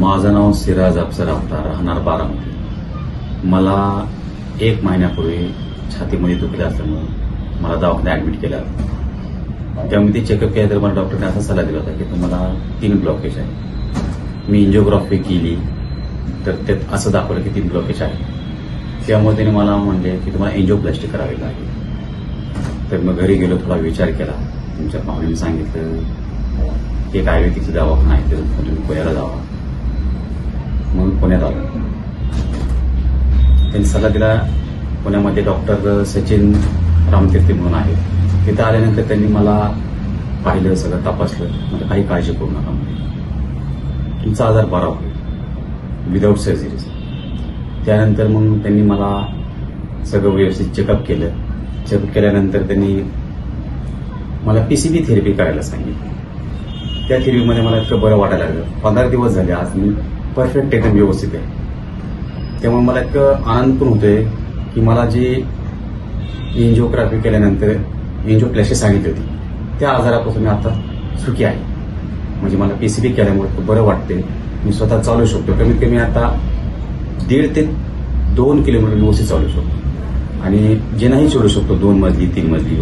माझं नाव सिराज अफसर अवतार, राहणार बारामती. मला 1 महिन्यापूर्वी छातीमध्ये दुखलं असल्यामुळे मला दवाखान्यात ऍडमिट केलं. त्यामुळे ते चेकअप केलं तर मला डॉक्टरने असा सल्ला दिला होता की तुम्हाला 3 ब्लॉकेज आहे. मी एंजिओग्राफी केली तर त्यात असं दाखवलं की 3 ब्लॉकेज आहे. त्यामुळे त्याने मला म्हणले की तुम्हाला एंजिओप्लास्टी करावी लागेल. तर मग घरी गेलो, थोडा विचार केला. तुमच्या पाहुण्याने सांगितलं की एक आयुर्वेदिकचं दवाखाना आहे, तर तुम्ही पुण्याला जावा. म्हणून पुण्यात आलो. त्यांनी सल्ला दिला. पुण्यामध्ये डॉक्टर सचिन रामतीर्थे म्हणून आहे. तिथं आल्यानंतर त्यांनी मला पाहिलं, सगळं तपासलं. म्हणजे काही काळजी करू नका, म्हणजे तुमचा आजार बरा होईल विदाऊट सर्जरीज. त्यानंतर मग त्यांनी मला सगळं व्यवस्थित चेकअप केलं. चेकअप केल्यानंतर त्यांनी मला पीसीबी थेरपी करायला सांगितली. त्या थेरपीमध्ये मला इतकं बरं वाटायला लागलं. 15 दिवस झाले, आज मी परफेक्ट एकदम व्यवस्थित आहे. त्यामुळे मला इतकं आनंद पण होतोय की मला जी एंजिओग्राफी केल्यानंतर एंजिओप्लास्टी सांगितली होती, त्या आजारापासून मी आता सुखी आहे. म्हणजे मला पीसीबी केल्यामुळे बरं वाटते. मी स्वतः चालू शकतो. कमीत कमी आता 1.5 ते 2 किलोमीटर व्यवस्थित चालू शकतो. आणि जे नाही चढू शकतो 2 मजली 3 मजली